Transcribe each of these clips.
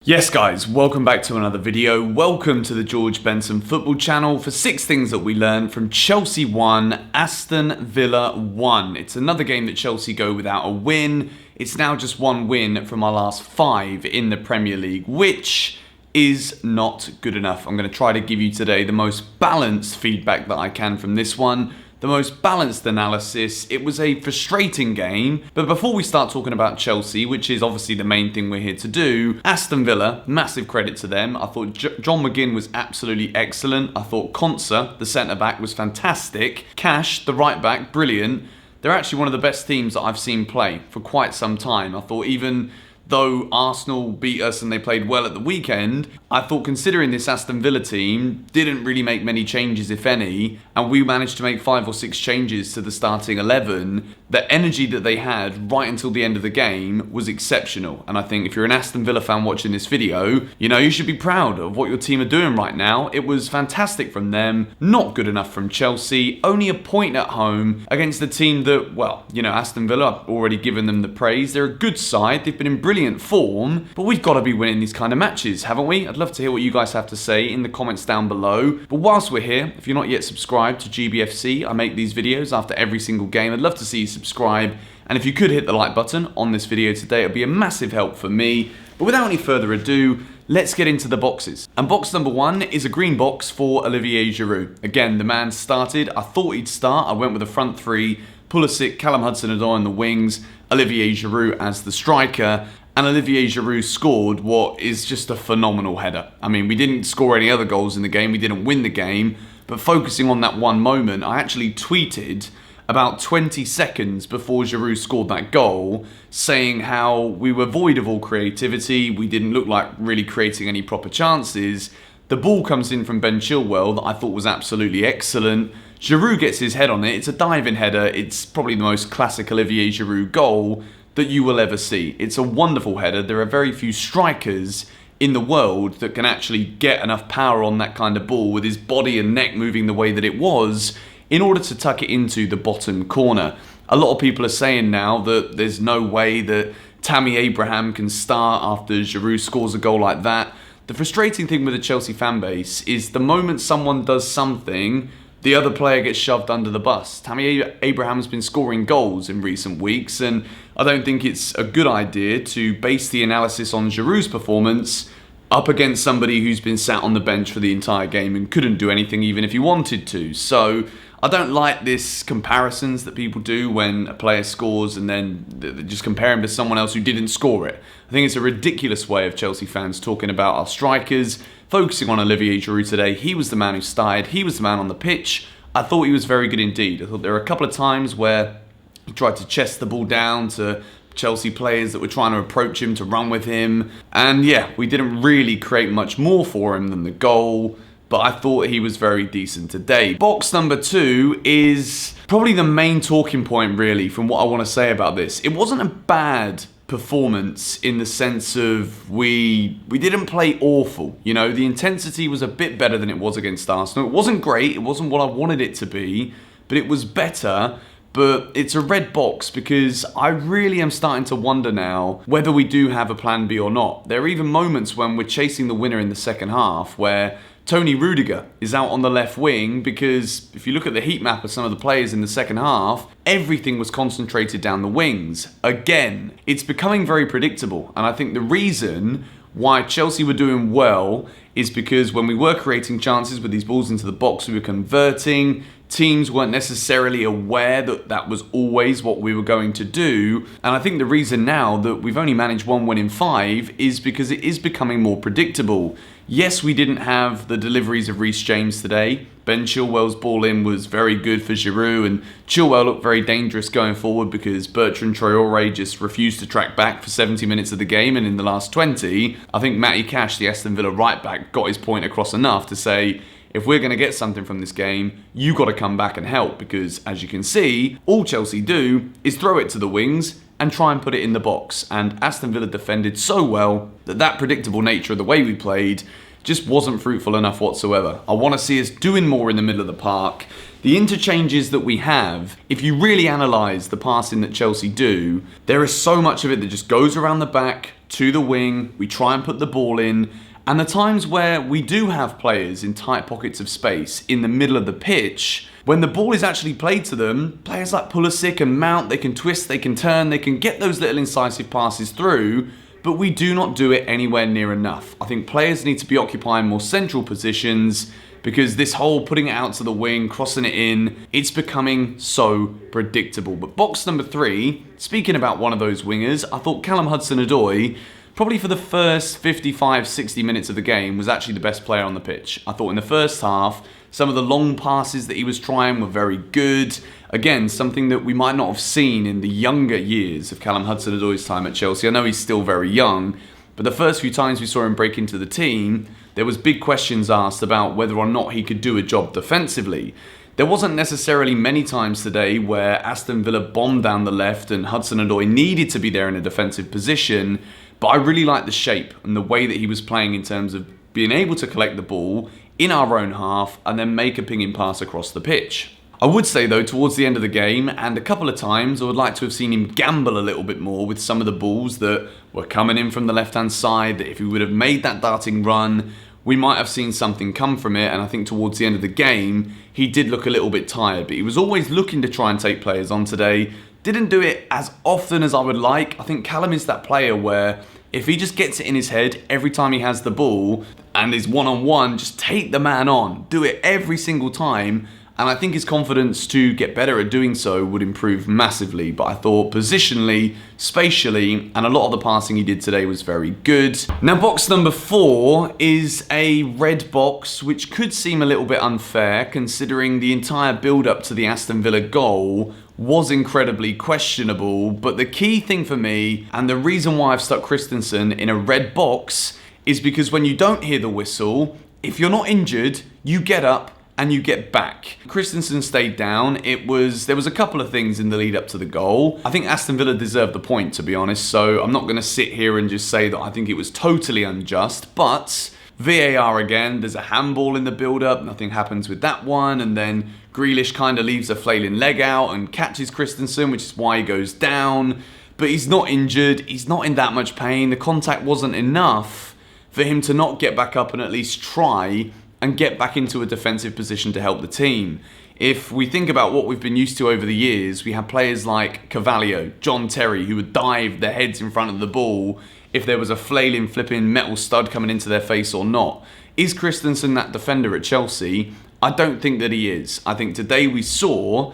Yes guys, welcome back to another video. Welcome to the George Benson football channel for 6 things that we learned from Chelsea 1, Aston Villa 1. It's another game that Chelsea go without a win. It's now just 1 win from our last 5 in the Premier League, which is not good enough. I'm going to try to give you today the most balanced feedback that I can from this one. The most balanced analysis. It was a frustrating game, but before we start talking about Chelsea, which is obviously the main thing we're here to do, Aston Villa, massive credit to them. I thought John McGinn was absolutely excellent. I thought Answar, the centre-back, was fantastic. Cash, the right-back, brilliant. They're actually one of the best teams that I've seen play for quite some time. I thought even though Arsenal beat us and they played well at the weekend, I thought considering this Aston Villa team didn't really make many changes, if any, and we managed to make 5 or 6 changes to the starting 11, the energy that they had right until the end of the game was exceptional. And I think if you're an Aston Villa fan watching this video, you should be proud of what your team are doing right now. It was fantastic from them, not good enough from Chelsea, only a point at home against a team that, well, Aston Villa, I've already given them the praise. They're a good side, they've been in brilliant form, but we've got to be winning these kind of matches, haven't we? I'd love to hear what you guys have to say in the comments down below. But whilst we're here, if you're not yet subscribed to GBFC, I make these videos after every single game. I'd love to see you subscribe, and if you could hit the like button on this video today, it would be a massive help for me. But without any further ado, let's get into the boxes. And box number 1 is a green box for Olivier Giroud. Again, the man started. I thought he'd start. I went with a front 3, Pulisic, Callum Hudson-Odoi in the wings, Olivier Giroud as the striker. And Olivier Giroud scored what is just a phenomenal header. I mean, we didn't score any other goals in the game. We didn't win the game. But focusing on that one moment, I actually tweeted about 20 seconds before Giroud scored that goal, saying how we were void of all creativity. We didn't look like really creating any proper chances. The ball comes in from Ben Chilwell that I thought was absolutely excellent. Giroud gets his head on it. It's a diving header. It's probably the most classic Olivier Giroud goal that you will ever see. It's a wonderful header. There are very few strikers in the world that can actually get enough power on that kind of ball with his body and neck moving the way that it was in order to tuck it into the bottom corner. A lot of people are saying now that there's no way that Tammy Abraham can start after Giroud scores a goal like that. The frustrating thing with the Chelsea fan base is the moment someone does something, the other player gets shoved under the bus. Tammy Abraham's been scoring goals in recent weeks, and I don't think it's a good idea to base the analysis on Giroud's performance up against somebody who's been sat on the bench for the entire game and couldn't do anything even if he wanted to. So I don't like this comparisons that people do when a player scores and then just compare him to someone else who didn't score it. I think it's a ridiculous way of Chelsea fans talking about our strikers. Focusing on Olivier Giroud today, he was the man who started, he was the man on the pitch. I thought he was very good indeed. I thought there were a couple of times where he tried to chest the ball down to Chelsea players that were trying to approach him, to run with him. And yeah, we didn't really create much more for him than the goal, but I thought he was very decent today. Box number 2 is probably the main talking point really from what I want to say about this. It wasn't a bad performance in the sense of we didn't play awful. The intensity was a bit better than it was against Arsenal. It wasn't great, it wasn't what I wanted it to be, but it was better. But it's a red box because I really am starting to wonder now whether we do have a plan B or not. There are even moments when we're chasing the winner in the second half where Tony Rudiger is out on the left wing because if you look at the heat map of some of the players in the second half, everything was concentrated down the wings. Again, it's becoming very predictable, and I think the reason why Chelsea were doing well is because when we were creating chances with these balls into the box, we were converting. Teams weren't necessarily aware that that was always what we were going to do. And I think the reason now that we've only managed 1 win in 5 is because it is becoming more predictable. Yes, we didn't have the deliveries of Reece James today. Ben Chilwell's ball in was very good for Giroud, and Chilwell looked very dangerous going forward because Bertrand Traoré just refused to track back for 70 minutes of the game, and in the last 20, I think Matty Cash, the Aston Villa right back, got his point across enough to say, if we're going to get something from this game, you got to come back and help, because as you can see, all Chelsea do is throw it to the wings and try and put it in the box. And Aston Villa defended so well that predictable nature of the way we played just wasn't fruitful enough whatsoever. I want to see us doing more in the middle of the park. The interchanges that we have, if you really analyse the passing that Chelsea do, there is so much of it that just goes around the back to the wing. We try and put the ball in. And the times where we do have players in tight pockets of space in the middle of the pitch, when the ball is actually played to them, players like Pulisic and Mount, they can twist, they can turn, they can get those little incisive passes through, but we do not do it anywhere near enough. I think players need to be occupying more central positions, because this whole putting it out to the wing, crossing it in, it's becoming so predictable. But box number 3, speaking about one of those wingers, I thought Callum Hudson-Odoi, probably for the first 55, 60 minutes of the game, was actually the best player on the pitch. I thought in the first half, some of the long passes that he was trying were very good. Again, something that we might not have seen in the younger years of Callum Hudson-Odoi's time at Chelsea. I know he's still very young, but the first few times we saw him break into the team, there was big questions asked about whether or not he could do a job defensively. There wasn't necessarily many times today where Aston Villa bombed down the left and Hudson-Odoi needed to be there in a defensive position, but I really liked the shape and the way that he was playing in terms of being able to collect the ball in our own half and then make a pinging pass across the pitch. I would say though, towards the end of the game, and a couple of times, I would like to have seen him gamble a little bit more with some of the balls that were coming in from the left-hand side, that if he would have made that darting run, we might have seen something come from it. And I think towards the end of the game, he did look a little bit tired, but he was always looking to try and take players on today. Didn't do it as often as I would like. I think Callum is that player where if he just gets it in his head every time he has the ball and is one-on-one, just take the man on. Do it every single time. And I think his confidence to get better at doing so would improve massively. But I thought positionally, spatially, and a lot of the passing he did today was very good. Now, box number 4 is a red box, which could seem a little bit unfair considering the entire build-up to the Aston Villa goal was incredibly questionable. But the key thing for me, and the reason why I've stuck Christensen in a red box, is because when you don't hear the whistle, if you're not injured, you get up and you get back. Christensen stayed down. There was a couple of things in the lead up to the goal. I think Aston Villa deserved the point, to be honest, so I'm not going to sit here and just say that I think it was totally unjust, but VAR again, there's a handball in the build-up, nothing happens with that one, and then Grealish kind of leaves a flailing leg out and catches Christensen, which is why he goes down, but he's not injured, he's not in that much pain, the contact wasn't enough for him to not get back up and at least try and get back into a defensive position to help the team. If we think about what we've been used to over the years, we have players like Carvalho, John Terry, who would dive their heads in front of the ball if there was a flailing, flipping metal stud coming into their face or not. Is Christensen that defender at Chelsea? I don't think that he is. I think today we saw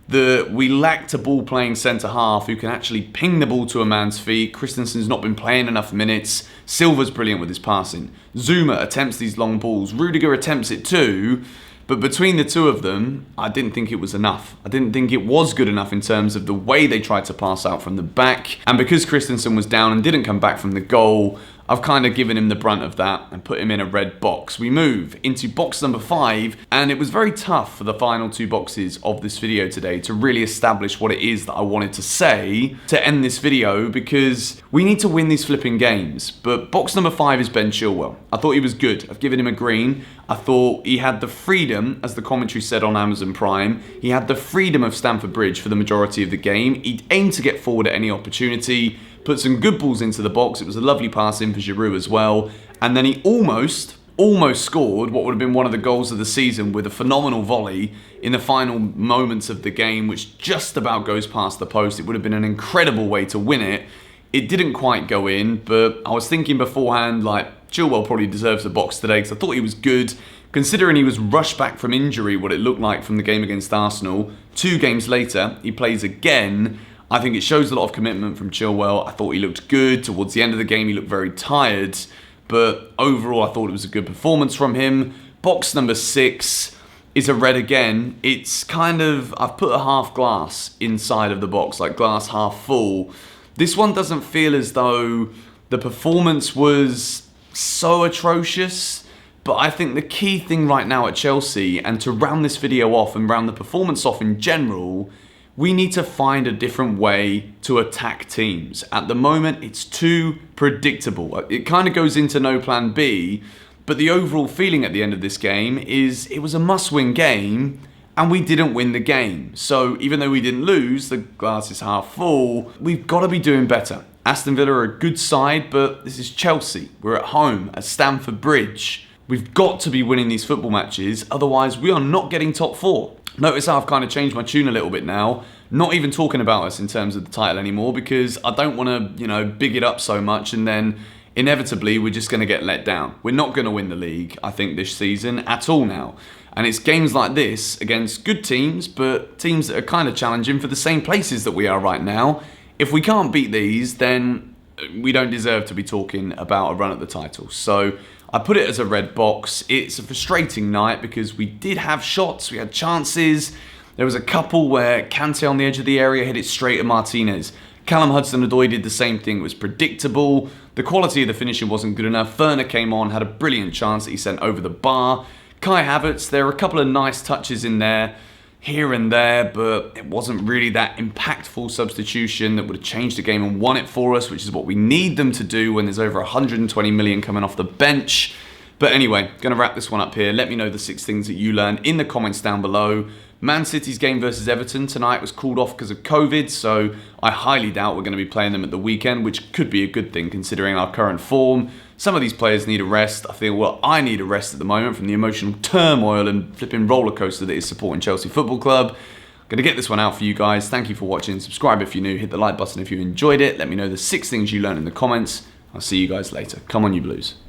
that we lacked a ball-playing centre-half who can actually ping the ball to a man's feet. Christensen's not been playing enough minutes. Silva's brilliant with his passing. Zuma attempts these long balls. Rudiger attempts it too. But between the two of them, I didn't think it was enough. I didn't think it was good enough in terms of the way they tried to pass out from the back. And because Christensen was down and didn't come back from the goal, I've kind of given him the brunt of that and put him in a red box. We move into box number 5, and it was very tough for the final 2 boxes of this video today to really establish what it is that I wanted to say to end this video, because we need to win these flipping games. But box number 5 is Ben Chilwell. I thought he was good. I've given him a green. I thought he had the freedom, as the commentary said on Amazon Prime, he had the freedom of Stamford Bridge for the majority of the game. He aimed to get forward at any opportunity, put some good balls into the box. It was a lovely pass in for Giroud as well. And then he almost scored what would have been one of the goals of the season with a phenomenal volley in the final moments of the game, which just about goes past the post. It would have been an incredible way to win it. It didn't quite go in, but I was thinking beforehand, like, Chilwell probably deserves the box today because I thought he was good. Considering he was rushed back from injury, what it looked like from the game against Arsenal, 2 games later, he plays again. I think it shows a lot of commitment from Chilwell. I thought he looked good. Towards the end of the game, he looked very tired. But overall, I thought it was a good performance from him. Box number 6 is a red again. It's kind of, I've put a half glass inside of the box, like glass half full. This one doesn't feel as though the performance was so atrocious. But I think the key thing right now at Chelsea, and to round this video off and round the performance off in general, we need to find a different way to attack teams. At the moment, it's too predictable. It kind of goes into no plan B, But the overall feeling at the end of this game is it was a must-win game, and we didn't win the game. So even though we didn't lose, the glass is half full, we've got to be doing better. Aston Villa are a good side, but this is Chelsea. We're at home at Stamford Bridge. We've got to be winning these football matches, otherwise we are not getting top 4. Notice how I've kind of changed my tune a little bit now. Not even talking about us in terms of the title anymore, because I don't want to, big it up so much and then inevitably we're just going to get let down. We're not going to win the league, I think, this season at all now. And it's games like this against good teams, but teams that are kind of challenging for the same places that we are right now. If we can't beat these, then we don't deserve to be talking about a run at the title. So I put it as a red box. It's a frustrating night because we did have shots, we had chances. There was a couple where Kante on the edge of the area hit it straight at Martinez. Callum Hudson-Odoi did the same thing. It was predictable. The quality of the finishing wasn't good enough. Werner came on, had a brilliant chance that he sent over the bar. Kai Havertz, there were a couple of nice touches in there, here and there, but it wasn't really that impactful substitution that would have changed the game and won it for us, which is what we need them to do when there's over 120 million coming off the bench. But anyway, going to wrap this one up here. Let me know the 6 things that you learned in the comments down below. Man City's game versus Everton tonight was called off because of COVID, so I highly doubt we're going to be playing them at the weekend, which could be a good thing considering our current form. Some of these players need a rest. I feel, well, I need a rest at the moment from the emotional turmoil and flipping roller coaster that is supporting Chelsea Football Club. I'm going to get this one out for you guys. Thank you for watching. Subscribe if you're new. Hit the like button if you enjoyed it. Let me know the 6 things you learned in the comments. I'll see you guys later. Come on, you Blues.